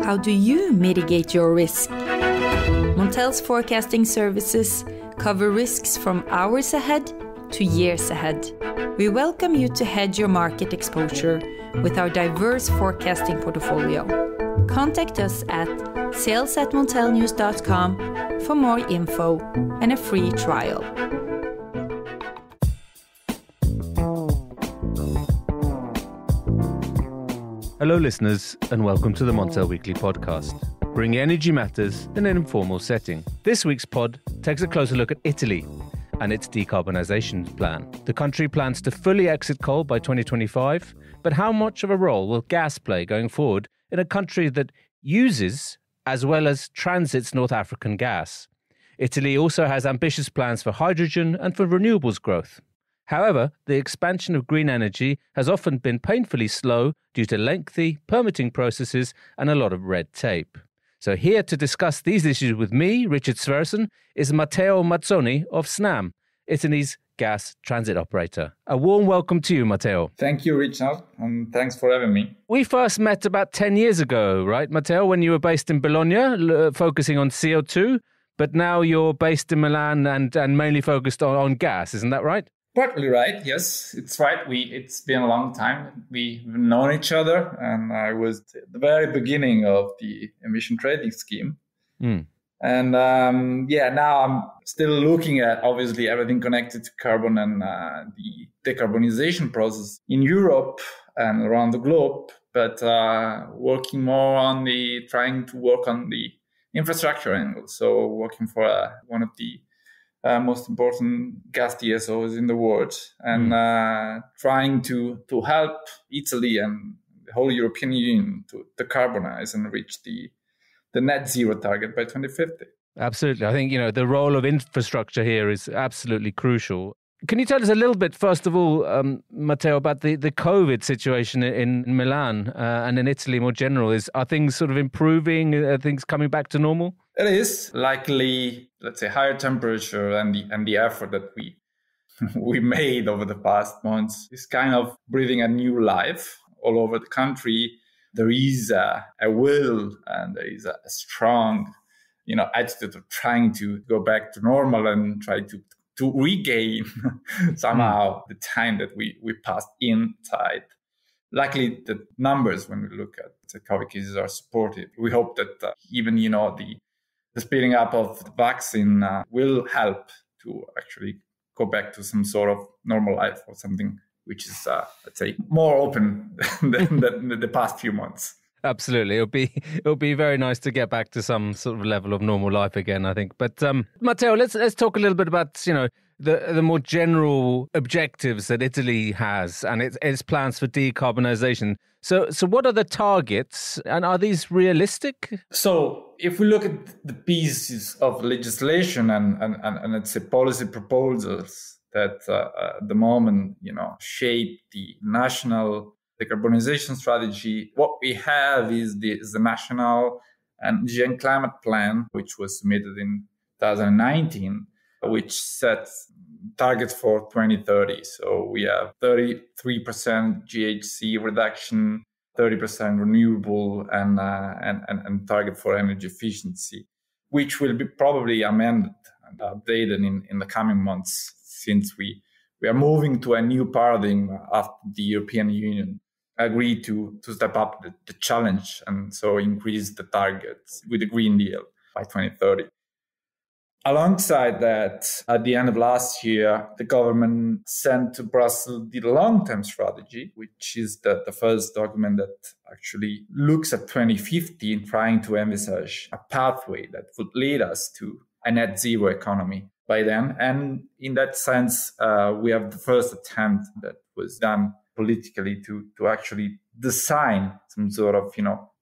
How do you mitigate your risk? Montel's forecasting services cover risks from hours ahead to years ahead. We welcome you to hedge your market exposure with our diverse forecasting portfolio. Contact us at sales@montelnews.com for more info and a free trial. Hello listeners and welcome to the Montel Weekly Podcast, bringing energy matters in an informal setting. This week's pod takes a closer look at Italy and its decarbonisation plan. The country plans to fully exit coal by 2025, but how much of a role will gas play going forward in a country that uses as well as transits North African gas? Italy also has ambitious plans for hydrogen and for renewables growth. However, the expansion of green energy has often been painfully slow due to lengthy permitting processes and a lot of red tape. So here to discuss these issues with me, Richard Sverrisson, is Matteo Mazzoni of Snam, Italy's gas transit operator. A warm welcome to you, Matteo. Thank you, Richard, and thanks for having me. We first met about 10 years ago, right, Matteo, when you were based in Bologna, focusing on CO2, but now you're based in Milan and mainly focused on gas, isn't that right? Partly right, yes, it's right. It's been a long time. We've known each other, and I was at the very beginning of the emission trading scheme. And now I'm still looking at, obviously, everything connected to carbon and the decarbonization process in Europe and around the globe, but working more on trying to work on the infrastructure angle. So working for one of the most important gas DSOs in the world, and trying to help Italy and the whole European Union to decarbonize and reach the net zero target by 2050. Absolutely. I think, the role of infrastructure here is absolutely crucial. Can you tell us a little bit, first of all, Matteo, about the COVID situation in Milan and in Italy more general? Are things sort of improving? Are things coming back to normal? It is likely, let's say, higher temperature and the effort that we made over the past months is kind of breathing a new life all over the country. There is a will and there is a strong, attitude of trying to go back to normal and try to regain somehow the time that we passed inside. Luckily, the numbers, when we look at the COVID cases, are supportive. We hope that even, the speeding up of the vaccine will help to actually go back to some sort of normal life or something which is, let's say, more open than the past few months. Absolutely. It'll be very nice to get back to some sort of level of normal life again, I think. But Matteo, let's talk a little bit about, the more general objectives that Italy has and its plans for decarbonisation. So what are the targets and are these realistic? So if we look at the pieces of legislation and let's say policy proposals that at the moment, shape the national decarbonization strategy, what we have is the National Energy and Climate Plan, which was submitted in 2019, which sets targets for 2030. So we have 33% GHG reduction, 30% renewable, and target for energy efficiency, which will be probably amended and updated in the coming months, since we are moving to a new paradigm after the European Union agreed to step up the challenge and so increase the targets with the Green Deal by 2030. Alongside that, at the end of last year, the government sent to Brussels the long-term strategy, which is the first document that actually looks at 2050 trying to envisage a pathway that would lead us to a net zero economy by then. And in that sense, we have the first attempt that was done politically to actually design some sort of,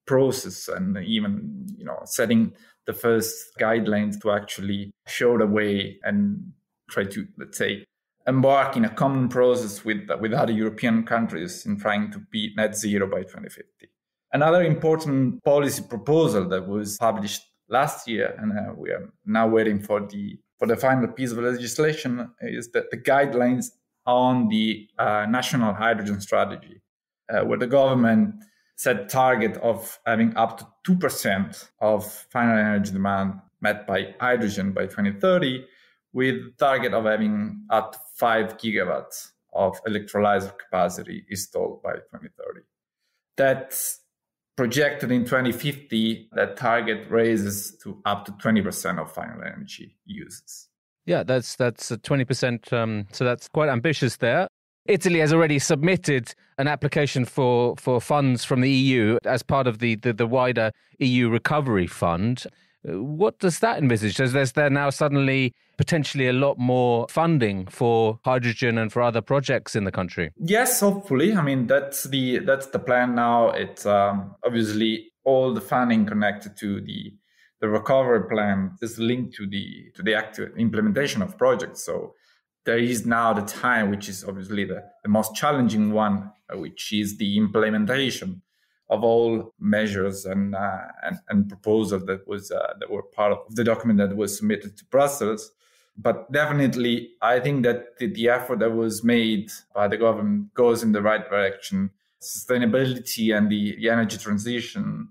process and even, setting the first guidelines to actually show the way and try to, let's say, embark in a common process with other European countries in trying to be net zero by 2050. Another important policy proposal that was published last year, and we are now waiting for the final piece of legislation, is that the guidelines on the national hydrogen strategy, where the government set target of having up to 2% of final energy demand met by hydrogen by 2030, with target of having up to 5 gigawatts of electrolyzer capacity installed by 2030. That's projected in 2050, that target raises to up to 20% of final energy uses. Yeah, that's a 20%. So that's quite ambitious there. Italy has already submitted an application for funds from the EU as part of the wider EU recovery fund. What does that envisage? Is there now suddenly potentially a lot more funding for hydrogen and for other projects in the country? Yes, hopefully. I mean, that's the plan now. It's obviously all the funding connected to the recovery plan is linked to the active implementation of projects. So there is now the time, which is obviously the most challenging one, which is the implementation of all measures and proposals that were part of the document that was submitted to Brussels. But definitely, I think that the effort that was made by the government goes in the right direction. Sustainability and the energy transition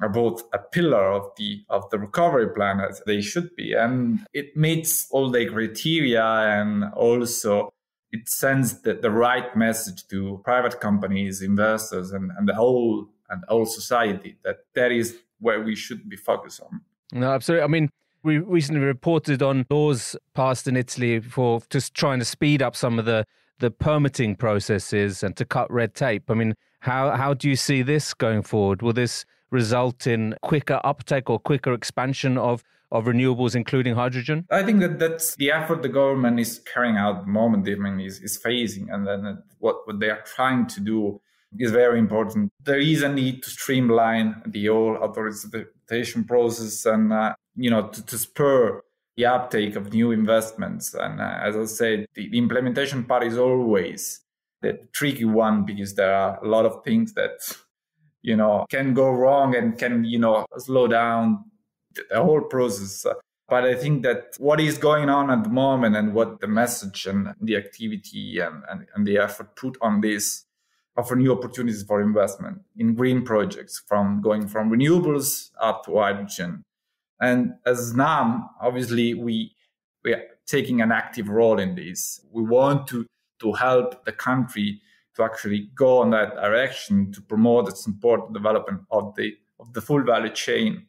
are both a pillar of the recovery plan, as they should be, and it meets all the criteria, and also it sends the right message to private companies, investors, and the whole society that is where we should be focused on. No, absolutely. I mean, we recently reported on laws passed in Italy for just trying to speed up some of the permitting processes and to cut red tape. I mean, how do you see this going forward? Will this result in quicker uptake or quicker expansion of renewables, including hydrogen? I think that's the effort the government is carrying out at the moment. I mean, is phasing, and then what they are trying to do is very important. There is a need to streamline the whole authorization process and to spur the uptake of new investments. And as I said, the implementation part is always the tricky one, because there are a lot of things that can go wrong and can slow down the whole process. But I think that what is going on at the moment, and what the message and the activity and the effort put on this, offer new opportunities for investment in green projects, going from renewables up to hydrogen. And as Snam, obviously, we are taking an active role in this. We want to help the country to actually go in that direction, to promote and support the development of the full value chain.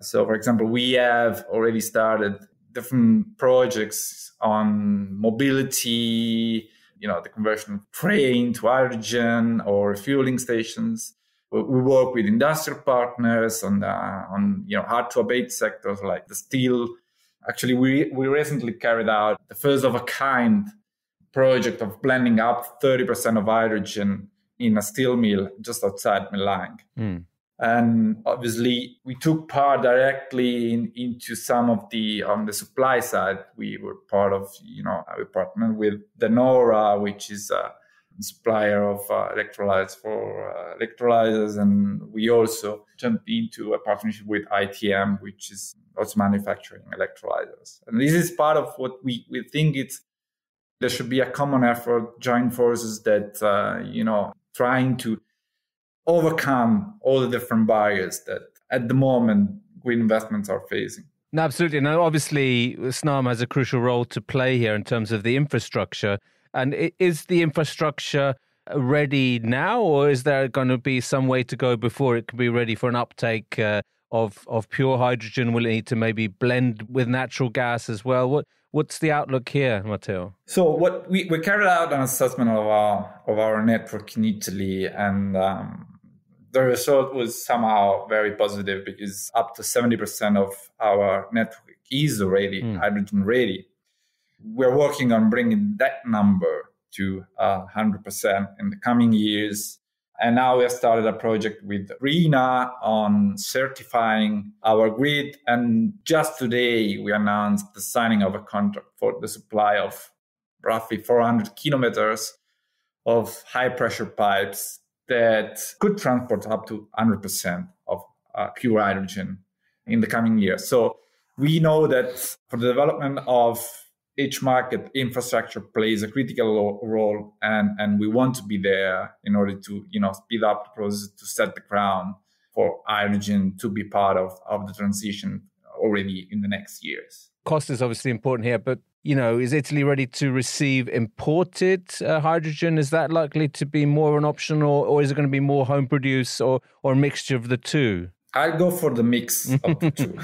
So, for example, we have already started different projects on mobility, the conversion of train to hydrogen or fueling stations. We work with industrial partners on hard to abate sectors like the steel. Actually, we recently carried out the first of a kind project of blending up 30% of hydrogen in a steel mill just outside Milan. And obviously, we took part directly into some of on the supply side. We were part of, we partnered with De Nora, which is a supplier of electrolytes for electrolyzers. And we also jumped into a partnership with ITM, which is also manufacturing electrolyzers. And this is part of what we think there should be a common effort, joint forces that, trying to overcome all the different barriers that at the moment green investments are facing. No, absolutely. Now, obviously, Snam has a crucial role to play here in terms of the infrastructure. And is the infrastructure ready now, or is there going to be some way to go before it can be ready for an uptake of pure hydrogen? Will it need to maybe blend with natural gas as well? What's the outlook here, Matteo? So what we carried out an assessment of our network in Italy, and the result was somehow very positive, because up to 70% of our network is already hydrogen ready. We're working on bringing that number to 100% in the coming years. And now we have started a project with RINA on certifying our grid. And just today, we announced the signing of a contract for the supply of roughly 400 kilometers of high-pressure pipes that could transport up to 100% of pure hydrogen in the coming years. So we know that for the development of each market infrastructure plays a critical role, and we want to be there in order to, speed up the process, to set the ground for hydrogen to be part of the transition already in the next years. Cost is obviously important here, but, is Italy ready to receive imported hydrogen? Is that likely to be more of an option, or is it going to be more home produced or a mixture of the two? I'll go for the mix of the two,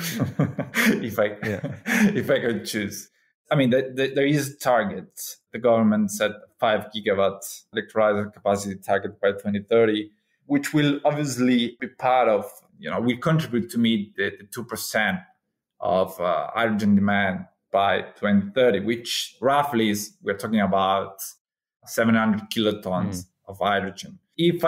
if I could choose. I mean, there is targets. The government set 5 gigawatts electrolyzer capacity target by 2030, which will obviously be part of, will contribute to meet the 2% of hydrogen demand by 2030, which roughly we're talking about 700 kilotons of hydrogen. If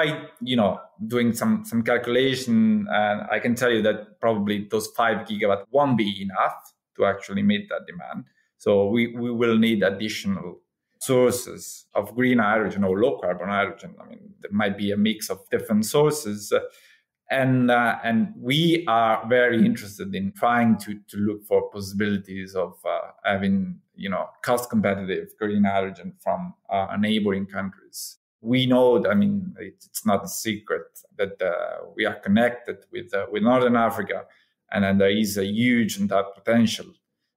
doing some calculation, I can tell you that probably those 5 gigawatts won't be enough to actually meet that demand. So we will need additional sources of green hydrogen or low carbon hydrogen. I mean, there might be a mix of different sources. And we are very interested in trying to look for possibilities of having, cost competitive green hydrogen from neighboring countries. We know that, it's not a secret that we are connected with Northern Africa, and then there is a huge untapped potential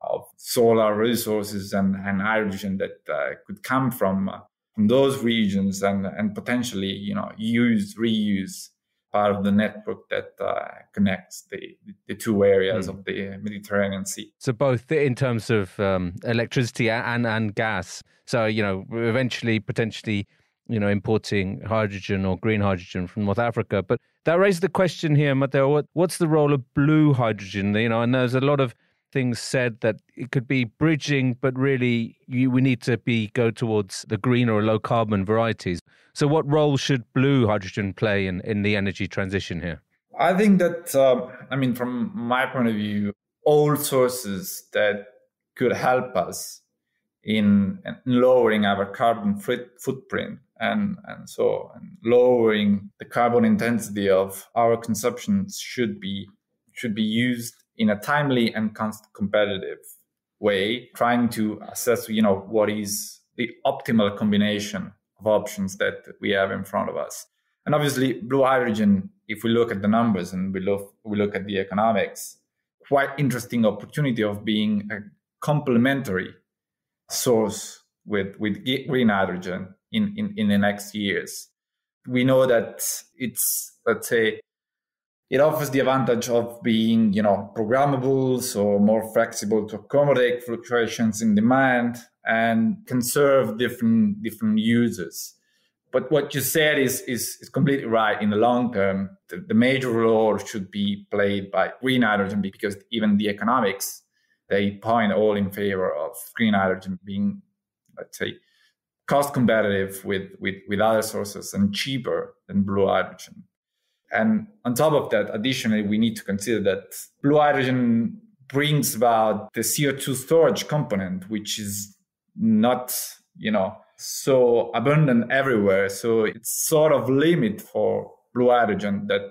of solar resources and hydrogen that could come from those regions and potentially, reuse part of the network that connects the two areas of the Mediterranean Sea. So both in terms of electricity and gas. So, eventually, potentially, importing hydrogen or green hydrogen from North Africa. But that raised the question here, Matteo, what's the role of blue hydrogen? And there's a lot of things said that it could be bridging, but really we need to go towards the green or low carbon varieties. So what role should blue hydrogen play in the energy transition here? I think that, from my point of view, all sources that could help us in lowering our carbon footprint and lowering the carbon intensity of our consumption should be used in a timely and competitive way, trying to assess, what is the optimal combination of options that we have in front of us. And obviously, blue hydrogen, if we look at the numbers and we look at the economics, quite interesting opportunity of being a complementary source with green hydrogen in the next years. We know that it offers the advantage of being, programmable, so more flexible to accommodate fluctuations in demand and can serve different users. But what you said is completely right. In the long term, the major role should be played by green hydrogen, because even the economics, they point all in favor of green hydrogen being, cost competitive with other sources and cheaper than blue hydrogen. And on top of that, additionally, we need to consider that blue hydrogen brings about the CO2 storage component, which is not, so abundant everywhere. So it's sort of limit for blue hydrogen that,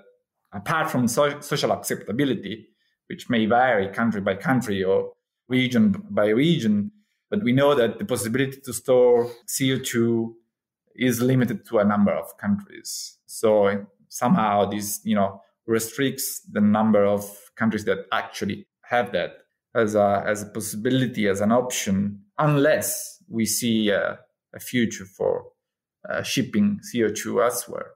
apart from social acceptability, which may vary country by country or region by region, but we know that the possibility to store CO2 is limited to a number of countries. So somehow this, restricts the number of countries that actually have that as a possibility, as an option, unless we see a future for shipping CO2 elsewhere.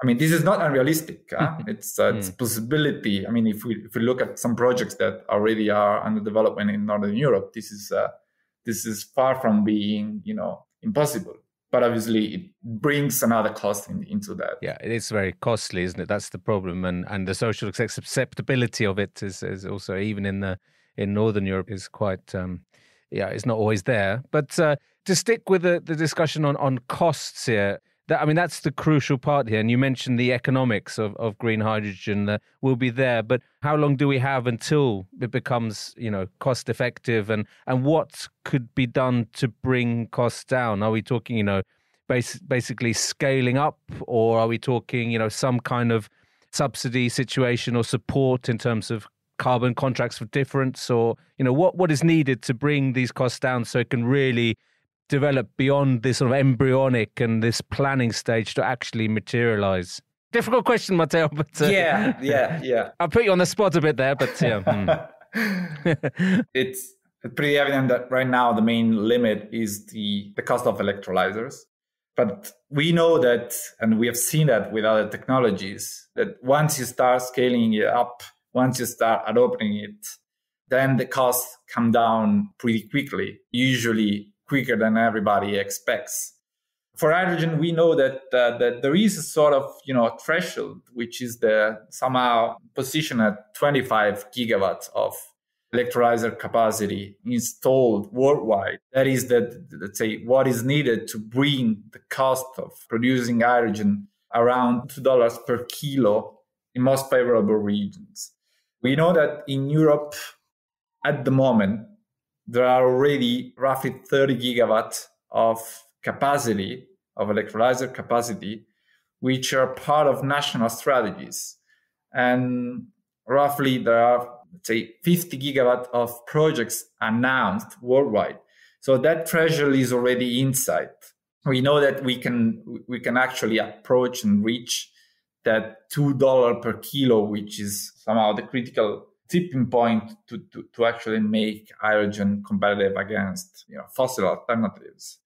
This is not unrealistic. It's a possibility. If we look at some projects that already are under development in Northern Europe, this is far from being, impossible. But obviously, it brings another cost into that. Yeah, it is very costly, isn't it? That's the problem, and the social acceptability of it is also, even in Northern Europe, is quite it's not always there. But to stick with the discussion on costs here, that's the crucial part here. And you mentioned the economics of green hydrogen that will be there, but how long do we have until it becomes, cost effective, and what could be done to bring costs down? Are we talking, basically scaling up, or are we talking, some kind of subsidy situation or support in terms of carbon contracts for difference, or what is needed to bring these costs down so it can really develop beyond this sort of embryonic and this planning stage to actually materialize? Difficult question, Matteo, but yeah. I'll put you on the spot a bit there, but yeah. It's pretty evident that right now the main limit is the cost of electrolyzers. But we know that, and we have seen that with other technologies, that once you start scaling it up, once you start adopting it, then the costs come down pretty quickly, usually quicker than everybody expects. For hydrogen, we know that there is a sort of threshold, which is somehow positioned at 25 gigawatts of electrolyzer capacity installed worldwide. That is let's say, what is needed to bring the cost of producing hydrogen around $2 per kilo in most favorable regions. We know that in Europe, at the moment, there are already roughly 30 gigawatts of capacity, of electrolyzer capacity, which are part of national strategies. And roughly there are, let's say, 50 gigawatts of projects announced worldwide. So that threshold is already in sight. We know that we can actually approach and reach that $2 per kilo, which is somehow the critical tipping point to actually make hydrogen competitive against fossil alternatives.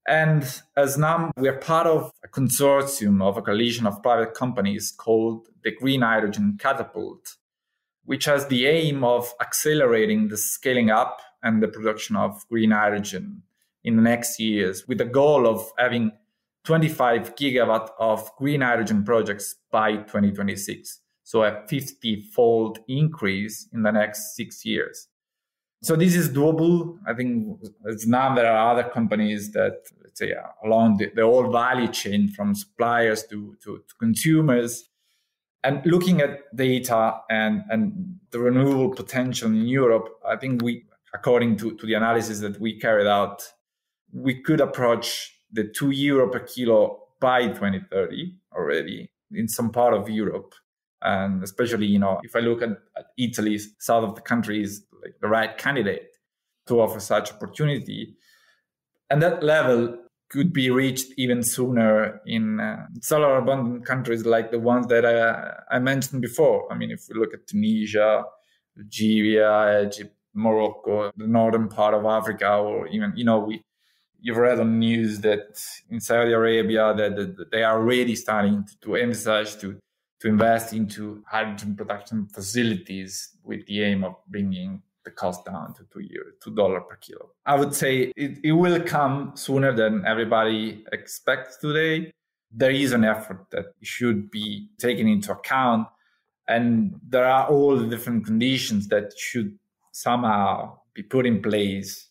And as Snam, we are part of a consortium of a coalition of private companies called the Green Hydrogen Catapult, which has the aim of accelerating the scaling up and the production of green hydrogen in the next years, with the goal of having 25 gigawatt of green hydrogen projects by 2026. So a 50-fold increase in the next 6 years. So this is doable. I think now there are other companies that, let's say, along the whole value chain from suppliers to consumers. And looking at data and the renewable potential in Europe, I think according to the analysis that we carried out, we could approach the €2 per kilo by 2030 already in some part of Europe. And especially, if I look at Italy, south of the country is like the right candidate to offer such opportunity. And that level could be reached even sooner in solar abundant countries like the ones that I mentioned before. I mean, if we look at Tunisia, Algeria, Egypt, Morocco, the northern part of Africa, or even, you've read on news that in Saudi Arabia that they are already starting to emphasize to invest into hydrogen production facilities with the aim of bringing the cost down to $2 per kilo. I would say it will come sooner than everybody expects today. There is an effort that should be taken into account, and there are all the different conditions that should somehow be put in place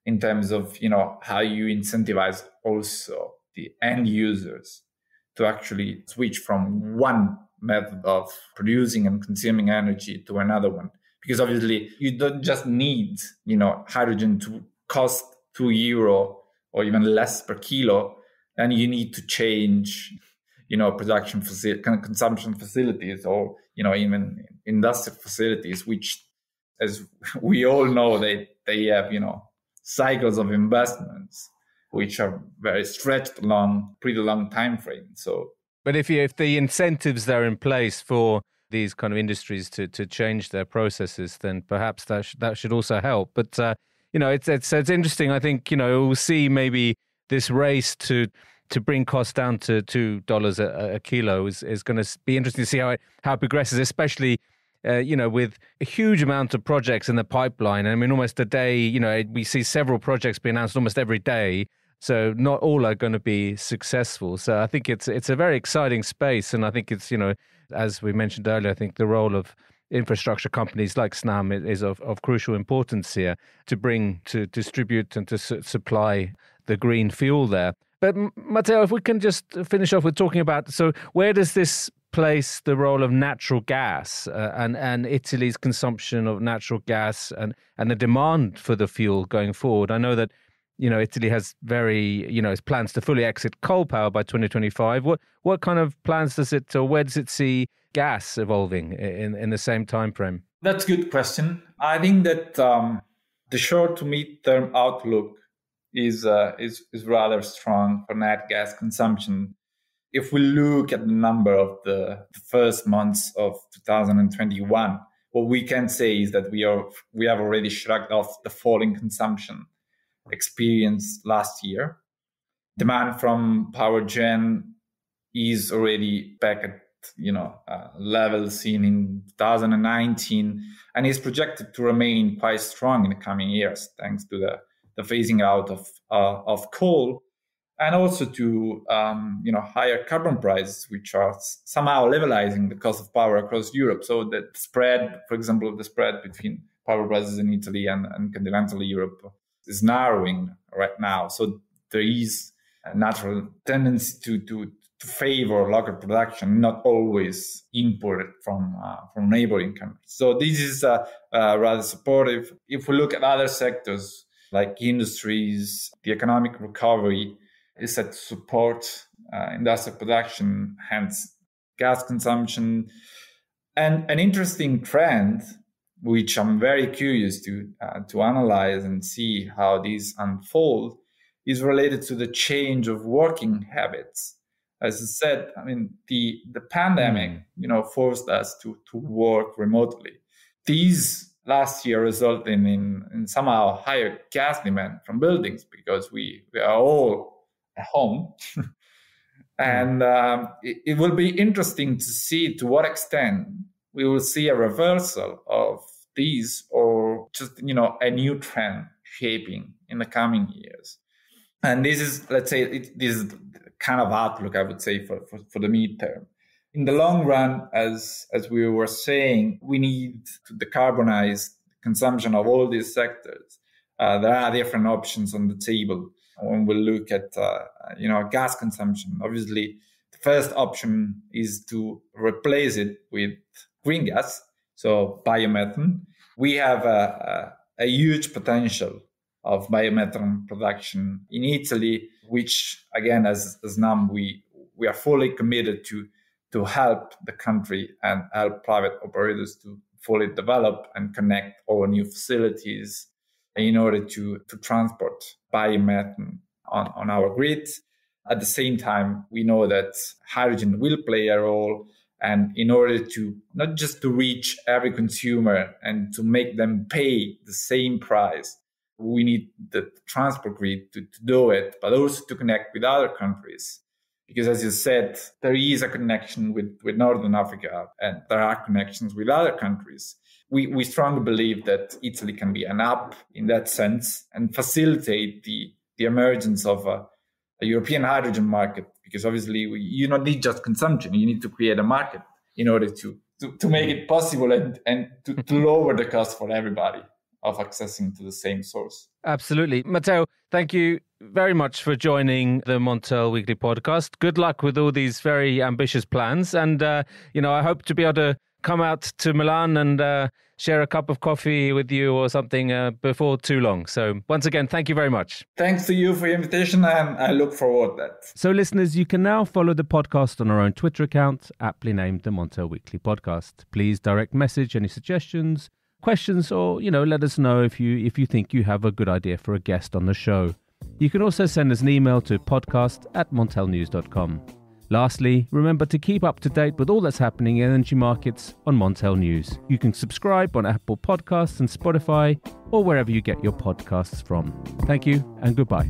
in terms of, how you incentivize also the end users to actually switch from one method of producing and consuming energy to another one. Because obviously you don't just need, hydrogen to cost €2 or even less per kilo, and you need to change, production consumption facilities, or, even industrial facilities, which, as we all know, they have, cycles of investments, which are very stretched along pretty long time frame. So, but if the incentives are in place for these kind of industries to change their processes, then perhaps that should also help. But it's interesting. I think we'll see maybe this race to bring costs down to $2 a kilo is going to be interesting to see how it progresses, especially with a huge amount of projects in the pipeline. I mean, almost a day. We see several projects being announced almost every day. So not all are going to be successful. So I think it's a very exciting space. And I think it's, as we mentioned earlier, I think the role of infrastructure companies like Snam is of crucial importance here to distribute and to supply the green fuel there. But Matteo, if we can just finish off with talking about, so where does this place the role of natural gas and Italy's consumption of natural gas and the demand for the fuel going forward? I know that Italy has its plans to fully exit coal power by 2025. What kind of plans where does it see gas evolving in the same time frame? That's a good question. I think that the short to mid-term outlook is rather strong for nat gas consumption. If we look at the number of the first months of 2021, what we can say is that we have already shrugged off the falling consumption experienced last year. Demand from power gen is already back at levels seen in 2019, and is projected to remain quite strong in the coming years, thanks to the phasing out of coal, and also to higher carbon prices, which are somehow levelizing the cost of power across Europe. So the spread, for example, the spread between power prices in Italy and continental Europe is narrowing right now. So there is a natural tendency to favor local production, not always imported from neighboring countries. So this is rather supportive. If we look at other sectors like industries, the economic recovery is set to support industrial production, hence gas consumption. And an interesting trend, which I'm very curious to analyze and see how these unfold, is related to the change of working habits. As I said, I mean, the pandemic, forced us to work remotely. These last year resulted in somehow higher gas demand from buildings because we are all at home. And it will be interesting to see to what extent we will see a reversal of these, or just, a new trend shaping in the coming years. And this is, let's say, this is kind of outlook, I would say, for the midterm. In the long run, as we were saying, we need to decarbonize consumption of all these sectors. There are different options on the table when we look at gas consumption. Obviously, the first option is to replace it with green gas, so biomethane. We have a huge potential of biomethane production in Italy, which, again, as Snam, we are fully committed to help the country and help private operators to fully develop and connect all new facilities in order to transport biomethane on our grid. At the same time, we know that hydrogen will play a role, and in order to not just to reach every consumer and to make them pay the same price, we need the transport grid to do it, but also to connect with other countries. Because as you said, there is a connection with Northern Africa, and there are connections with other countries. We strongly believe that Italy can be an hub in that sense and facilitate the emergence of a European hydrogen market. Because obviously you don't need just consumption, you need to create a market in order to make it possible and to lower the cost for everybody of accessing to the same source. Absolutely. Matteo, thank you very much for joining the Montel Weekly Podcast. Good luck with all these very ambitious plans. And, I hope to be able to come out to Milan and share a cup of coffee with you or something before too long. So once again, thank you very much. Thanks to you for your invitation, and I look forward to that. So listeners, you can now follow the podcast on our own Twitter account, aptly named the Montel Weekly Podcast. Please direct message any suggestions, questions, or, let us know if you think you have a good idea for a guest on the show. You can also send us an email to podcast@montelnews.com. Lastly, remember to keep up to date with all that's happening in energy markets on Montel News. You can subscribe on Apple Podcasts and Spotify, or wherever you get your podcasts from. Thank you and goodbye.